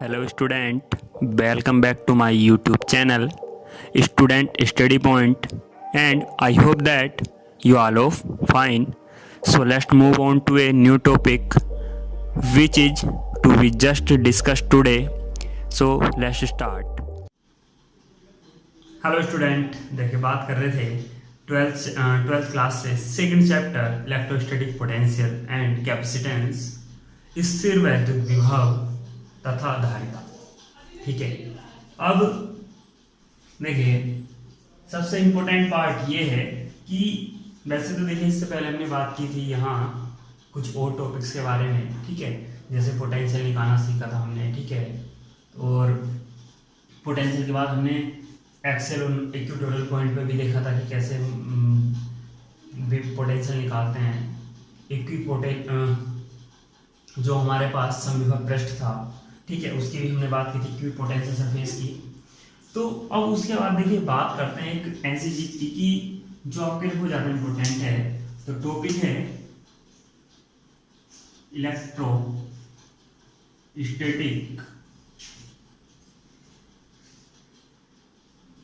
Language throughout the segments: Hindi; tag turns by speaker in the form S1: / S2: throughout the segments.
S1: Hello student, welcome back to my YouTube channel Student Study Point, and I hope that you all are fine. So let's move on to a new topic which is to be just discussed today. So let's start. Hello student, देखिए बात कर रहे थे ट्वेल्थ क्लास से second chapter electrostatic potential and capacitance, स्थिर वैद्युत विभव तथा धारिता। ठीक है, अब देखिए सबसे इम्पोर्टेंट पार्ट ये है कि वैसे तो देखिए इससे पहले हमने बात की थी यहाँ कुछ और टॉपिक्स के बारे में। ठीक है, जैसे पोटेंशियल निकालना सीखा था हमने। ठीक है, और पोटेंशियल के बाद हमने एक्सेल और इक्वेटोरियल पॉइंट पे भी देखा था कि कैसे पोटेंशियल निकालते हैं। जो हमारे पास समविभव पृष्ठ था, ठीक है, उसकी भी हमने बात की थी इक्विपोटेंशियल सरफेस की। तो अब उसके बाद देखिए बात करते हैं एक ऐसी चीज की कि जो आपके लिए बहुत ज़्यादा इम्पोर्टेंट है। तो टॉपिक है electrostatic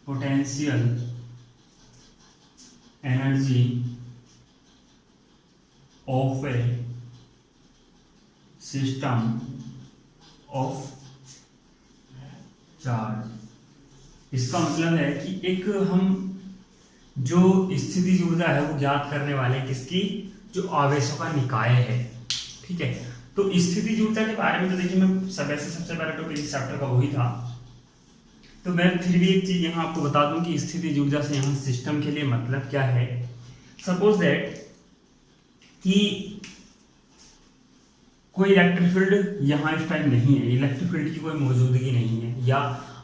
S1: potential energy of A system of charge. इसका मतलब है कि एक हम जो स्थितिज ऊर्जा है वो ज्ञात करने वाले हैं किसकी, जो आवेशों का निकाय है। ठीक है, तो स्थितिज ऊर्जा के बारे में तो देखिए मैं सबसे पहला टॉपिक इस चैप्टर का वही था। तो मैं फिर भी एक चीज यहाँ आपको बता दूं कि स्थितिज ऊर्जा से यहाँ सिस्टम के लिए मतलब क्या है। सपोज दैट कि कोई इलेक्ट्रिक फील्ड यहाँ इस टाइम नहीं है, इलेक्ट्रिक फील्ड की कोई मौजूदगी नहीं है, या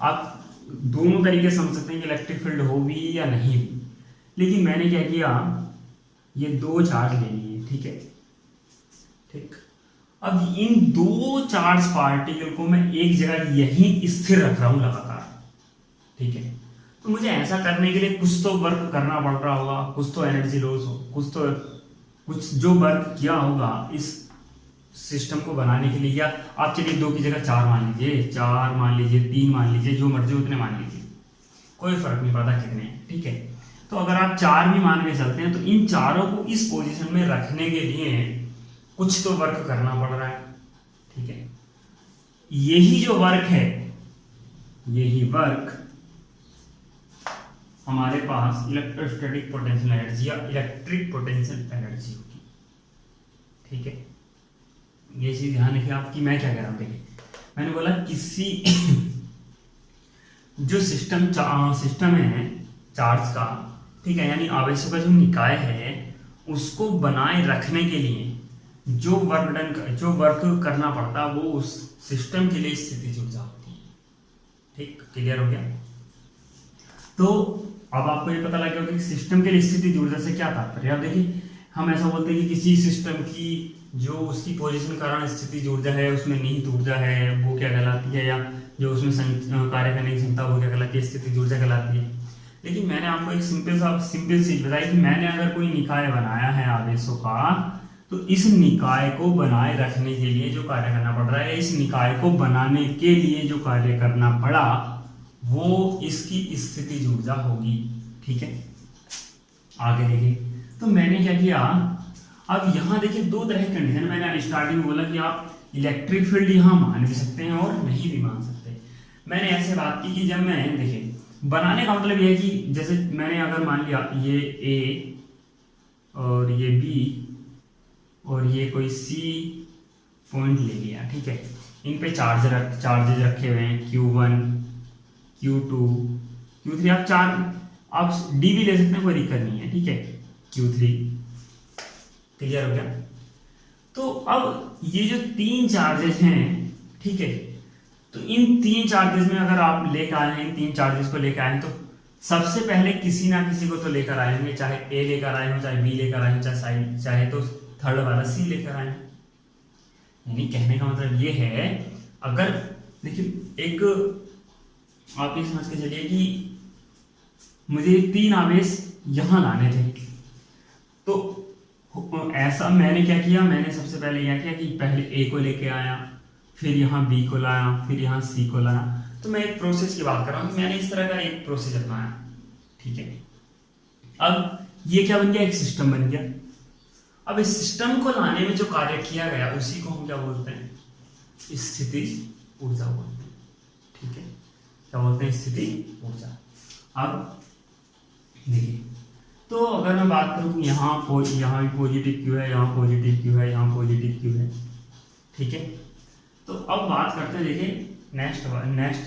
S1: आप दोनों तरीके से समझ सकते हैं कि इलेक्ट्रिक फील्ड हो भी या नहीं भी। लेकिन मैंने क्या किया, ये दो चार्ज ले लिए। ठीक है, ठीक, अब इन दो चार्ज पार्टिकल को मैं एक जगह यहीं स्थिर रख रहा हूं लगातार। ठीक है, तो मुझे ऐसा करने के लिए कुछ तो वर्क करना पड़ रहा होगा, कुछ तो एनर्जी लॉस हो, कुछ जो वर्क किया होगा इस सिस्टम को बनाने के लिए। या आप चलिए दो की जगह चार मान लीजिए, तीन मान लीजिए, जो मर्जी उतने मान लीजिए, कोई फर्क नहीं पड़ता कितने। ठीक है, तो अगर आप चार भी मान के चलते हैं तो इन चारों को इस पोजीशन में रखने के लिए कुछ तो वर्क करना पड़ रहा है। ठीक है, यही जो वर्क है, यही वर्क हमारे पास इलेक्ट्रोस्टैटिक पोटेंशियल एनर्जी या इलेक्ट्रिक पोटेंशियल एनर्जी होगी। ठीक है, ये चीज ध्यान रखिए आपकी। मैं क्या कह रहा हूं, देखिए मैंने बोला किसी जो सिस्टम है चार्ज का, ठीक है, यानी आवेशों का जो निकाय है उसको बनाए रखने के लिए जो वर्क करना पड़ता है वो उस सिस्टम के लिए स्थितिज ऊर्जा होती है। ठीक, क्लियर हो गया। तो अब आपको ये पता लग गया कि सिस्टम के लिए स्थितिज ऊर्जा से क्या तात्पर्य। अब देखिए हम ऐसा बोलते हैं कि किसी सिस्टम की जो उसकी पोजीशन कारण स्थितिज ऊर्जा है उसमें निहित ऊर्जा है वो क्या कहलाती है, या जो उसमें कार्य करने की क्षमता वो क्या कहलाती है, स्थितिज ऊर्जा कहलाती है। लेकिन मैंने आपको एक सिंपल चीज बताई कि मैंने अगर कोई निकाय बनाया है आवेशों का, तो इस निकाय को बनाए रखने के लिए जो कार्य करना पड़ रहा है, इस निकाय को बनाने के लिए जो कार्य करना पड़ा वो इसकी स्थितिज ऊर्जा होगी। ठीक है, आगे देखिए। तो मैंने क्या किया, अब यहाँ देखिए दो तरह की कंडीशन। मैंने स्टार्टिंग में बोला कि आप इलेक्ट्रिक फील्ड यहाँ मान भी सकते हैं और नहीं भी मान सकते। मैंने ऐसे बात की कि जब मैं देखिए बनाने का मतलब ये है कि जैसे मैंने अगर मान लिया ये ए और ये बी और ये कोई सी पॉइंट ले लिया। ठीक है, इन पे चार्जेज रखे हुए हैं Q1 Q2 Q3, आप डी भी ले सकते हैं, कोई दिक्कत नहीं है। ठीक है, Q3, क्लियर हो गया। तो अब ये जो तीन चार्जेस हैं, ठीक है, तो इन तीन चार्जेस में अगर आप लेकर आए हैं, इन तीन चार्जेस को लेकर आए हैं, तो सबसे पहले किसी ना किसी को तो लेकर आए होंगे, चाहे ए लेकर आए हो, चाहे बी लेकर आए हो, चाहे तो थर्ड वाला सी लेकर आए। यानी कहने का मतलब ये है, अगर देखिए एक आप ये समझ के चलिए कि मुझे तीन आवेश यहां लाने थे, तो ऐसा मैंने क्या किया, मैंने सबसे पहले क्या किया कि पहले ए को लेके आया, फिर यहाँ बी को लाया, फिर यहाँ सी को लाया। तो मैं एक प्रोसेस की बात कर रहा हूँ, मैंने इस तरह का एक प्रोसेस अपनाया, ठीक है। अब ये क्या बन गया, एक सिस्टम बन गया। अब इस सिस्टम को लाने में जो कार्य किया गया उसी को हम क्या बोलते हैं, स्थितिज ऊर्जा बोलते हैं, ठीक है। क्या बोलते हैं, स्थितिज ऊर्जा। अब देखिए, तो अगर मैं बात करूँ कि यहाँ भी पॉजिटिव क्यू है, यहाँ पॉजिटिव क्यू है, यहाँ पॉजिटिव क्यू है, ठीक है। तो अब बात करते हैं, देखिए नेक्स्ट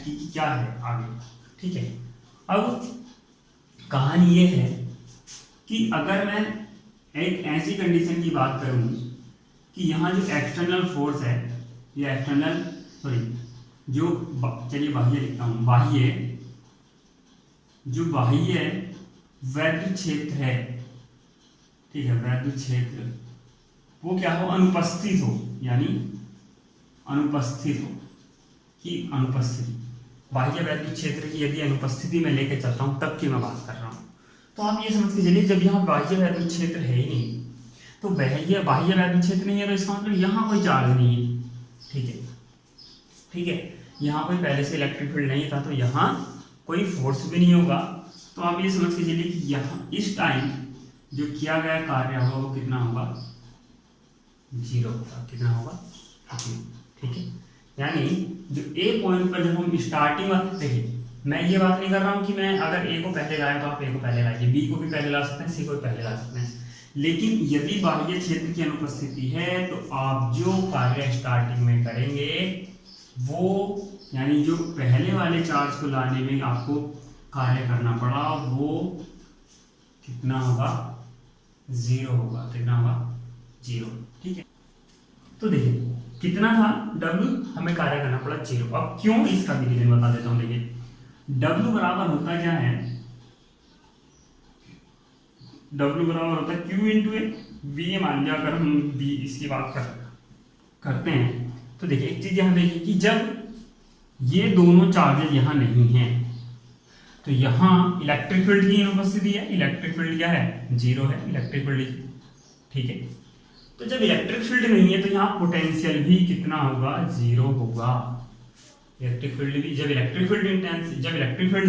S1: की क्या है आगे, ठीक है। अब कहानी ये है कि अगर मैं एक ऐसी कंडीशन की बात करूँ कि यहाँ जो एक्सटर्नल फोर्स है, ये एक्सटर्नल जो चलिए बाह्य लिखता हूँ, बाह्य वैद्युत क्षेत्र है, ठीक है, वैद्युत क्षेत्र वो क्या हो, अनुपस्थित हो, यानी अनुपस्थित हो कि अनुपस्थिति, बाह्य वैद्युत क्षेत्र की यदि अनुपस्थिति में लेकर चलता हूँ तब की मैं बात कर रहा हूँ। तो आप ये समझ के चलिए, जब यहाँ बाह्य वैद्युत क्षेत्र है ही नहीं, तो बाह्य वैद्युत क्षेत्र नहीं है, तो इसका मतलब यहाँ कोई चार्ज नहीं है, ठीक है, ठीक है। यहाँ कोई पहले से इलेक्ट्रिक फील्ड नहीं था, तो यहाँ कोई फोर्स भी नहीं होगा। तो आप ये समझ के चलिए कि यहाँ इस टाइम जो किया गया कार्य होगा वो कितना होगा, 0 होगा। कितना होगा, ठीक है। यानी जो ए पॉइंट पर जब हम स्टार्टिंग, देखिए मैं ये बात नहीं कर रहा हूँ कि मैं अगर ए को पहले लाया तो आप ए को पहले लाइए, बी को भी पहले ला सकते हैं, सी को भी पहले ला सकते हैं, लेकिन यदि बाह्य क्षेत्र की अनुपस्थिति है तो आप जो कार्य स्टार्टिंग में करेंगे वो, यानी जो पहले वाले चार्ज को लाने में आपको कार्य करना पड़ा वो कितना होगा, 0 होगा। कितना होगा, 0, ठीक है। तो देखिए कितना था W, हमें कार्य करना पड़ा 0। अब क्यों, इसका भी रीजन बता देता हूं। देखिए W बराबर होता क्या है, W बराबर होता है Q इंटू ए V। मान लिया अगर हम V इसकी बात करते हैं तो देखिए एक चीज यहाँ देखिए कि जब ये दोनों चार्जेज यहाँ नहीं हैं तो यहाँ इलेक्ट्रिक फील्ड की अनुपस्थिति है। इलेक्ट्रिक फील्ड क्या है, 0 है इलेक्ट्रिक फील्ड, ठीक है। तो जब इलेक्ट्रिक फील्ड नहीं है तो यहाँ पोटेंशियल भी कितना होगा, 0 होगा। इलेक्ट्रिक फील्ड भी, जब इलेक्ट्रिक फील्ड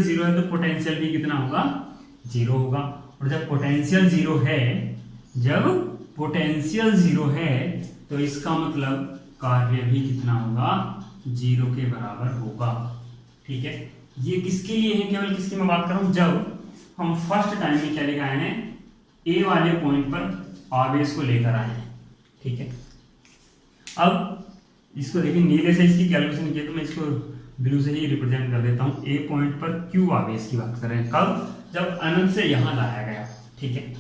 S1: 0 है तो पोटेंशियल भी कितना होगा, 0 होगा। और जब पोटेंशियल 0 है तो इसका मतलब कार्य भी कितना होगा, 0 के बराबर होगा, ठीक है। ये किसके लिए है, केवल किसकी मैं बात कर रहा हूं, जब हम फर्स्ट टाइम में क्या लेकर आए हैं, ए वाले पॉइंट पर आवेश को लेकर आए हैं, ठीक है। अब इसको देखिए, नीले से इसकी कैलकुलेशन किया तो मैं इसको ब्लू से ही रिप्रेजेंट कर देता हूं। ए पॉइंट पर क्यू आवेश की बात कर रहे हैं, कब, जब अनंत से यहां लाया गया, ठीक है।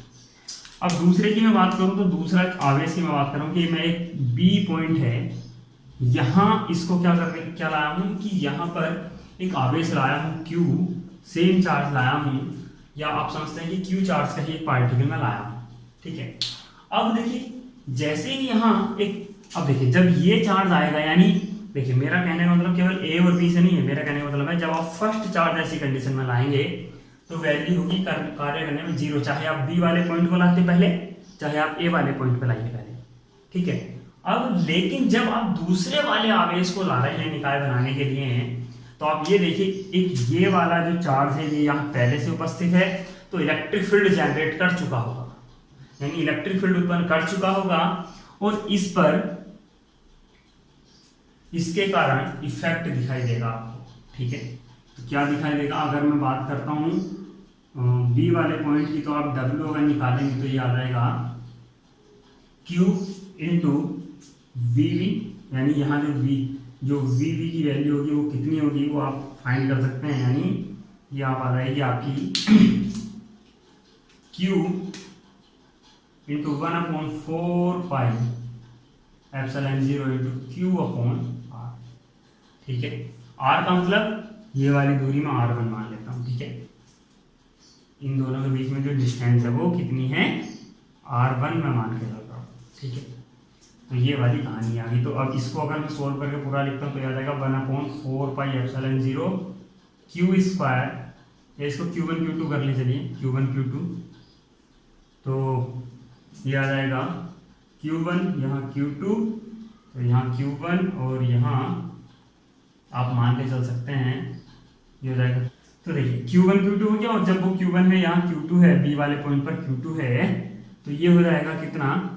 S1: अब दूसरे की मैं बात करूं तो दूसरा आवेश की मैं बात कर रहा हूं कि मैं एक बी पॉइंट है, यहां इसको क्या लाया हूं कि यहां पर एक आवेश लाया हूं Q, सेम चार्ज लाया हूं, या आप समझते हैं कि Q चार्ज का ही एक पार्टिकल में लाया हूं, ठीक है। अब देखिए जैसे ही यहाँ एक, अब देखिए जब ये चार्ज आएगा, यानी देखिए मेरा कहने का मतलब केवल A और B से नहीं है, मेरा कहने का मतलब है जब आप फर्स्ट चार्ज ऐसी कंडीशन में लाएंगे तो वैल्यू होगी कार्य करने में 0, चाहे आप B वाले पॉइंट को लाते पहले, चाहे आप A वाले पॉइंट पे लाइए पहले, ठीक है। अब लेकिन जब आप दूसरे वाले आवेश को ला रहे हैं निकाय बनाने के लिए, तो आप ये देखिए एक ये वाला जो चार्ज है ये यहाँ पहले से उपस्थित है, तो इलेक्ट्रिक फील्ड जनरेट कर चुका होगा, यानी इलेक्ट्रिक फील्ड उत्पन्न कर चुका होगा, और इस पर इसके कारण इफेक्ट दिखाई देगा आपको, ठीक है। तो क्या दिखाई देगा, अगर मैं बात करता हूँ बी वाले पॉइंट की, तो आप W अगर निकालेंगे तो ये आ जाएगा Q इंटू VV, यानी यहाँ जो VV की वैल्यू होगी वो कितनी होगी वो आप फाइंड कर सकते हैं, यानी ये आप आ जाएगी आपकी Q into 1/4 pi epsilon 0 into Q upon R, ठीक है। R का मतलब ये वाली दूरी में R1 मान लेता हूँ, ठीक है। इन दोनों के बीच में जो डिस्टेंस है वो कितनी है, R1 में मान के चलता हूँ, ठीक है। तो ये वाली कहानी आ गई। तो अब इसको अगर मैं सोल्व करके पूरा लिखता हूँ तो याद आएगा 1/4 पाई एप्सिलॉन 0 Q स्क्वायर, या इसको Q1 Q2 कर ले, चलिए Q1 Q2, तो ये आ जाएगा Q1 यहाँ Q2, तो यहाँ Q1 और यहाँ आप मान के चल सकते हैं ये हो जाएगा। तो देखिए Q1 Q2 हो गया, और जब वो Q1 है यहाँ Q2 है, B वाले पॉइंट पर Q2 है, तो ये हो जाएगा कितना,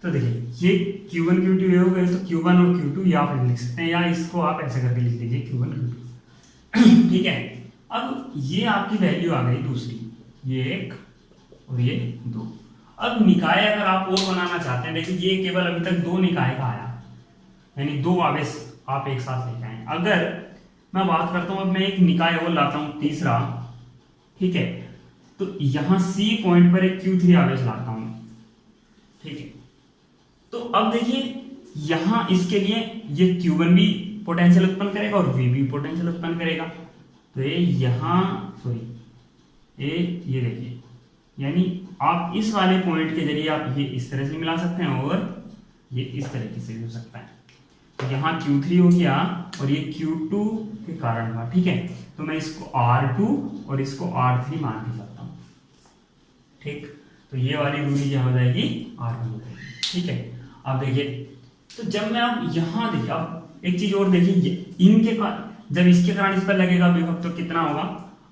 S1: तो देखिए ये Q1 Q2 ये हो गए, तो Q1 और Q2 ये आप लिख सकते हैं, या इसको आप ऐसे करके लिख लीजिए Q1 Q2 ठीक है। अब ये आपकी वैल्यू आ गई दूसरी, ये एक और ये दो। अब निकाय अगर आप और बनाना चाहते हैं, देखिए ये केवल अभी तक दो निकाय का आया, यानी दो आवेश आप एक साथ लेके आए। अगर मैं बात करता हूं, अब मैं एक निकाय और लाता हूं तीसरा, ठीक है, तो यहां C पॉइंट पर एक Q3 आवेश लाता हूं, ठीक है। तो अब देखिए यहां इसके लिए ये Q1 भी पोटेंशियल उत्पन्न करेगा और V भी पोटेंशियल उत्पन्न करेगा, तो ये यहां सॉरी ये देखिए, यानी आप इस वाले पॉइंट के जरिए आप ये इस तरह से मिला सकते हैं और ये इस तरीके से भी हो सकता है। तो यहाँ Q3 हो गया और ये Q2 के कारण हुआ, ठीक है। तो मैं इसको R2 और इसको R3 मान के चलता हूँ, ठीक। तो ये वाली दूरी क्या हो जाएगी, R1 हो जाएगी, ठीक है। अब देखिए, तो जब मैं अब यहाँ देखिए, अब एक चीज और देखिए, इनके जब इसके कारण इस पर लगेगा विभव तो कितना होगा।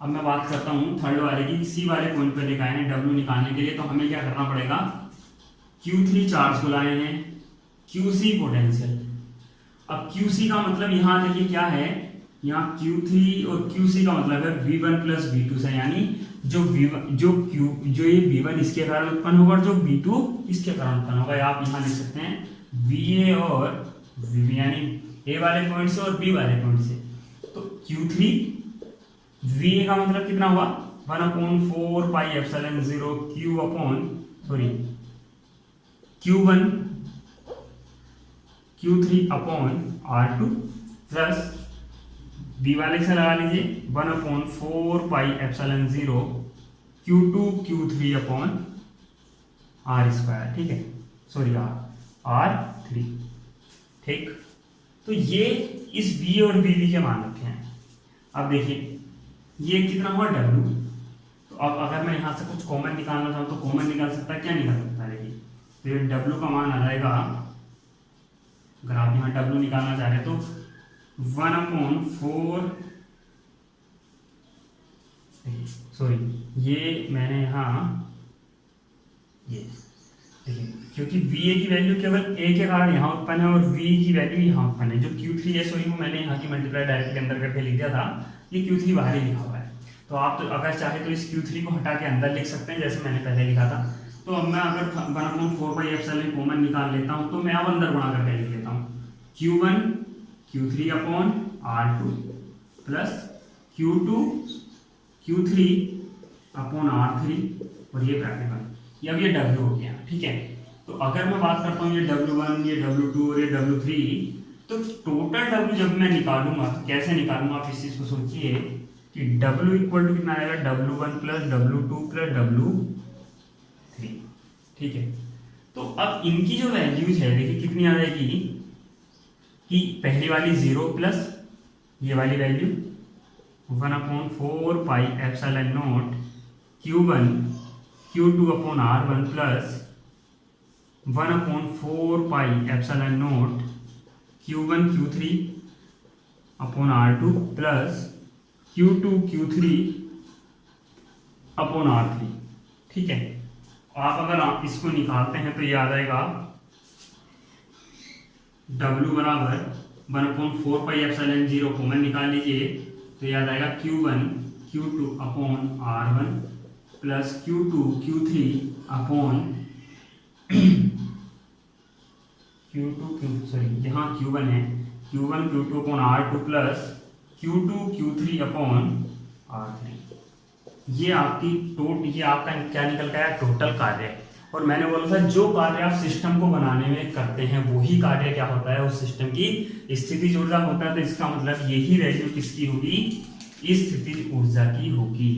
S1: अब मैं बात करता हूँ थर्ड वाले की, C वाले पॉइंट पर लिखा है W निकालने के लिए, तो हमें क्या करना पड़ेगा, Q3 चार्ज को लाए हैं, QC पोटेंशियल। अब QC का मतलब यहाँ देखिए क्या है, यहाँ Q3 और QC का मतलब है V1 प्लस V2 से, यानी जो ये V1 इसके कारण उत्पन्न होगा और जो V2 इसके कारण उत्पन्न होगा। आप यहाँ लिख सकते हैं VA और VB, यानी A वाले पॉइंट से और B वाले पॉइंट से। तो Q3 VA का मतलब कितना हुआ, 1/4 pi epsilon 0 Q1 Q3 upon R2 plus B वाले से लगा लीजिए 1/4 pi epsilon 0 Q2 Q3 upon R², ठीक है, सॉरी R3, ठीक। तो ये इस B और BB के मान रखे हैं। अब देखिए ये कितना हुआ W, तो अब अगर मैं यहाँ से कुछ कॉमन निकालना चाहूँ तो कॉमन निकाल सकता है, क्या निकाल सकता है, देखिए तो ये W का मान आ जाएगा, अगर आप यहाँ W निकालना चाह रहे हैं तो 1/4, सॉरी ये मैंने यहाँ ये देखिए, क्योंकि VA की वैल्यू केवल A के कारण यहाँ उत्पन्न है और V की वैल्यू यहाँ उत्पन्न है। जो Q3 है सॉरी वो मैंने यहाँ की मल्टीप्लाई डायरेक्टली अंदर करके लिख दिया था, ये Q3 बाहर ही लिखा हुआ है। तो आप तो अगर चाहे तो इस Q3 को हटा के अंदर लिख सकते हैं, जैसे मैंने पहले लिखा था। तो अब मैं अगर 1/4 पाई एप्सिलॉन कॉमन निकाल लेता हूँ, तो मैं अब अंदर गुणा करके लिख लेता हूँ Q1 Q3 upon R2 plus Q2 Q3 upon R3 और ये ब्रैकेट बन, ये अब ये W हो गया, ठीक है। तो अगर मैं बात करता हूँ ये W1 ये W2 और ये W3, तो टोटल W जब मैं निकालूंगा तो कैसे निकालूंगा, आप इस चीज को सोचिए कि W इक्वल टू कितना आएगा, W1 plus W2 plus W3, ठीक है। तो अब इनकी जो वैल्यूज है देखिए कितनी आ जाएगी, कि पहली वाली 0 प्लस ये वाली value 1/4 pi epsilon not Q1 Q2 upon R1 plus 1/4 pi epsilon not Q1 Q3 upon R2 plus Q2 Q3 upon R3, ठीक है। आप अगर आप इसको निकालते हैं तो ये आ जाएगा W बराबर 1/4 पाई एप्सिलॉन 0 कॉमन निकाल लीजिए, तो ये आ जाएगा Q1 Q2 upon R1 plus Q2 Q3 upon sorry यहाँ Q1 है, Q1 Q2 upon R2 plus Q2 Q3 upon R3। ये आपका क्या निकल गया, टोटल कार्य। और मैंने बोला था जो कार्य आप सिस्टम को बनाने में करते हैं वही कार्य क्या होता है, उस सिस्टम की स्थितिज ऊर्जा होता है। तो इसका मतलब यही वैल्यू किसकी होगी, स्थितिज ऊर्जा की होगी,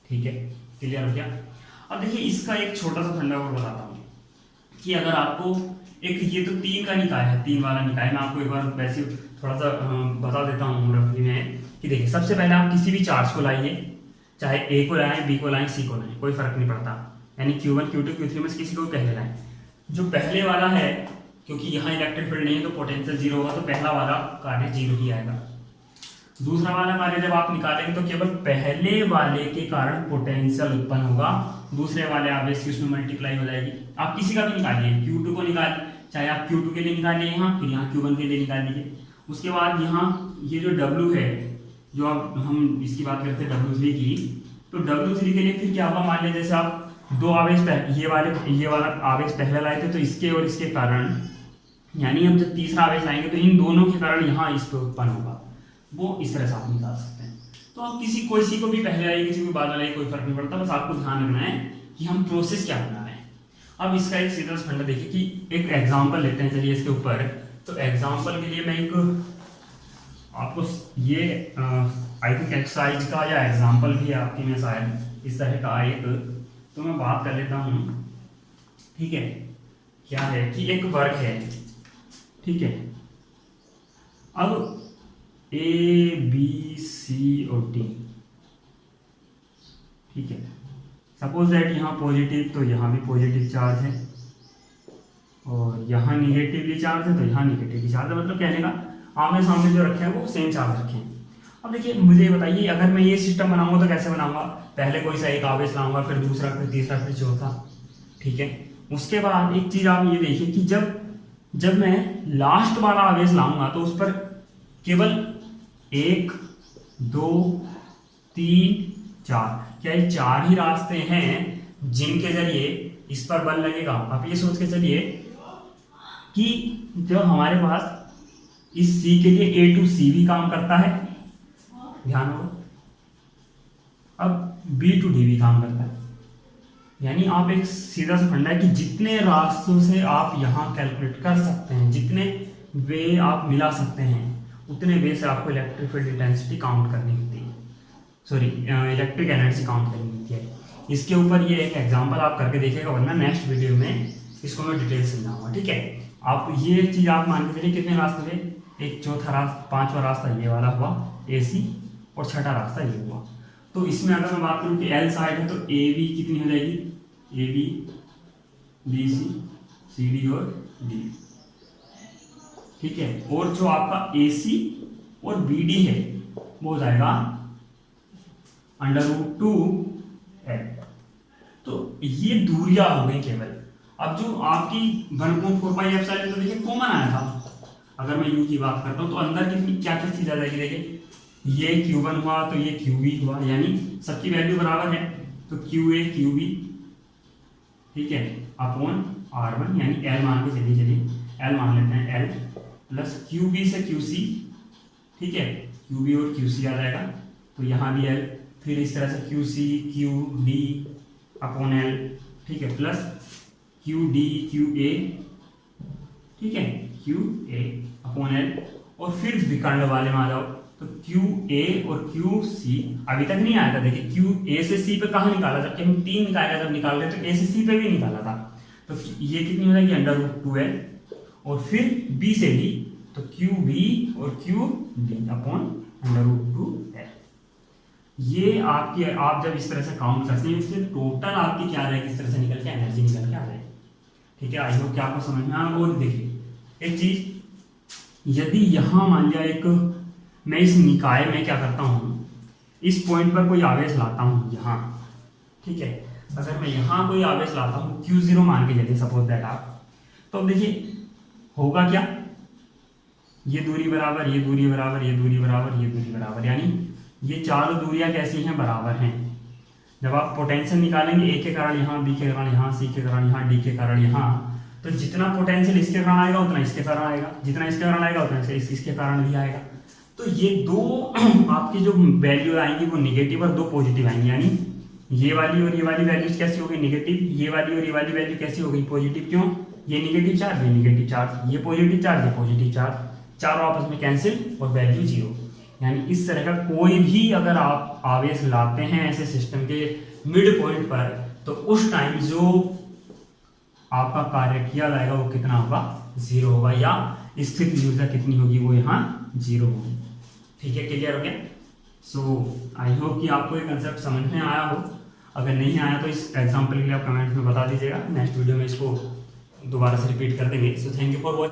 S1: ठीक है। क्लियर हो गया। अब देखिए इसका एक छोटा सा फंडा और बताता हूँ कि अगर आपको एक ये तो 3 का निकाय है, 3 वाला निकाय, मैं आपको एक बार वैसे थोड़ा सा बता देता हूँ रफली में कि देखिए सबसे पहले आप किसी भी चार्ज को लाइए, चाहे ए को लाएं, बी को लाएं, सी को लाएं, कोई फर्क नहीं पड़ता, यानी Q1 Q2 Q3 में से किसी को भी पहले लाएं। जो पहले वाला है, क्योंकि यहाँ इलेक्ट्रिक फील्ड नहीं है तो पोटेंशियल जीरो होगा, तो पहला वाला कार्य जीरो ही आएगा। दूसरा वाला कार्य जब आप निकालेंगे तो केवल पहले वाले के कारण पोटेंशियल उत्पन्न होगा, दूसरे वाले आवेश की उसमें मल्टीप्लाई हो जाएगी। आप किसी का भी निकालिए, Q2 को निकाल, चाहे आप Q2 के लिए निकालिए यहाँ, फिर यहाँ Q1 के लिए निकाल लीजिए। उसके बाद यहाँ ये जो W है, जो अब हम इसकी बात करते हैं W3 की, तो W3 के लिए फिर क्या होगा, मान लीजिए जैसे आप दो आवेश ये वाला आवेश पहले लाए थे, तो इसके और इसके कारण, यानी हम जब तीसरा आवेश लाएंगे तो इन दोनों के कारण यहाँ इस पर उत्पन्न होगा, वो इस तरह से आप निकाल सकते हैं। तो आप किसी को भी पहले लाइए, किसी को बाद में लाइए, कोई फर्क नहीं पड़ता, बस आपको ध्यान रखना है कि हम प्रोसेस क्या बना रहे हैं। अब इसका एक सीधा सा फंडा देखिए कि एक एग्जाम्पल लेते हैं, चलिए इसके ऊपर। तो एग्जाम्पल के लिए मैं एक आपको ये आई थिंक एक्सरसाइज का या एग्जाम्पल भी आपकी में शायद इस तरह का एक, तो मैं बात कर लेता हूँ, ठीक है। क्या है कि एक वर्ग है, ठीक है। अब A B C और D, ठीक है। सपोज दैट यहाँ पॉजिटिव, तो यहाँ भी पॉजिटिव चार्ज है, और यहाँ निगेटिवली चार्ज है, तो यहाँ निगेटिवली चार्ज है। मतलब कहने का आमने सामने जो रखे हैं वो सेम चार्ज रखे हैं। अब देखिए मुझे बताइए, अगर मैं ये सिस्टम बनाऊंगा तो कैसे बनाऊंगा, पहले कोई सा एक आवेश लाऊंगा, फिर दूसरा, फिर तीसरा, फिर चौथा, ठीक है। उसके बाद एक चीज आप ये देखिए कि जब मैं लास्ट वाला आवेश लाऊंगा तो उस पर केवल 1 2 3 4, क्या ये 4 ही रास्ते हैं जिनके जरिए इस पर बल लगेगा। आप ये सोच के चलिए कि जब हमारे पास इस C के लिए A to C भी काम करता है, ध्यान हो, अब B to D भी काम करता है, यानी आप एक सीधा सा फंडा है कि जितने रास्तों से आप यहाँ कैलकुलेट कर सकते हैं, जितने वे आप मिला सकते हैं, उतने वे से आपको इलेक्ट्रिक फील्ड इंटेंसिटी काउंट करनी होती है, सॉरी इलेक्ट्रिक एनर्जी काउंट करनी होती है। इसके ऊपर ये एक एग्जांपल आप करके देखिएगा, वरना नेक्स्ट वीडियो में इसको मैं डिटेल समझाऊंगा, ठीक है। आप ये चीज़ आप मान के चलिए कितने रास्ते थे, एक चौथा रास्ता, पांचवा रास्ता ये वाला हुआ AC, और छठा रास्ता ये हुआ। तो इसमें अगर मैं बात करूँ कि L साइड है तो AB कितनी हो जाएगी, AB BC CD और D, ठीक है। और जो आपका AC और BD है वो हो जाएगा √2L। तो ये दूरियां हो गई केवल। अब जो आपकी 1/4πε, तो देखिए कॉमन आया था, अगर मैं U की बात करता हूँ तो अंदर कितनी क्या क्या चीज आ जाएगी, देखिए ये Q1 हुआ तो ये QB हुआ, यानी सबकी वैल्यू बराबर है, तो QA QB, ठीक है, अपॉन R1, यानी L मान के चलिए L मान लेते हैं, L प्लस QB से QC, ठीक है, QB और QC आ जाएगा, तो यहाँ भी L, फिर इस तरह से QC QD अपॉन L, ठीक है, प्लस QD QA, ठीक है, QA अपॉन L, और फिर विकर्ण वाले में आ जाओ, तो QA और QC अभी तक नहीं आया था। देखिए QA से C पे कहाँ निकाला, जबकि हम 3 निकाला, जब निकाल रहे तो A से C पे भी निकाला था, तो ये कितनी हो जाएगी √2L, और फिर B से D, तो QB और QD अपॉन √2L। ये आपकी, आप जब इस तरह से काउंट करते हैं, इसलिए टोटल आपकी क्या रहेगी, इस तरह से निकल के एनर्जी निकल के आ जाएगी, ठीक है। आई होप कि आपको समझ में आया। और देखिए एक चीज, यदि यहाँ मान लिया एक, मैं इस निकाय में क्या करता हूँ, इस पॉइंट पर कोई आवेश लाता हूँ यहाँ, ठीक है, अगर मैं यहाँ कोई आवेश लाता हूँ Q0 मान के चलिए, सपोज दैट आप, तो अब देखिए होगा क्या, ये दूरी बराबर, ये दूरी बराबर, ये दूरी बराबर, ये दूरी बराबर, यानी ये चारों दूरियां कैसी हैं, बराबर हैं। जब आप पोटेंशियल निकालेंगे, A के कारण यहाँ, B के कारण यहाँ, C के कारण यहाँ, D के कारण यहाँ, तो जितना पोटेंशियल इसके कारण आएगा उतना इसके कारण आएगा, जितना इसके कारण आएगा उतना इसके कारण भी आएगा। तो ये दो आपकी जो वैल्यू आएंगी वो निगेटिव और दो पॉजिटिव आएंगी, यानी ये वाली और ये वाली वैल्यूज कैसी हो गई, निगेटिव, ये वाली और ये वाली वैल्यू कैसी हो गई, पॉजिटिव। क्यों, ये निगेटिव चार्ज, ये निगेटिव चार्ज, ये पॉजिटिव चार्ज, ये पॉजिटिव चार्ज, चारों आपस में कैंसिल और वैल्यू 0। यानी इस तरह का कोई भी अगर आप आवेश लाते हैं ऐसे सिस्टम के मिड पॉइंट पर, तो उस टाइम जो आपका कार्य किया जाएगा वो कितना होगा, 0 होगा, या स्थितिज ऊर्जा कितनी होगी वो यहाँ जीरो होगी। ठीक है, क्लियर हो गया। सो आई होप कि आपको ये कंसेप्ट समझ में आया हो। अगर नहीं आया तो इस एग्जाम्पल के लिए आप कमेंट्स में बता दीजिएगा, नेक्स्ट वीडियो में इसको दोबारा से रिपीट कर देंगे। So thank you for watching.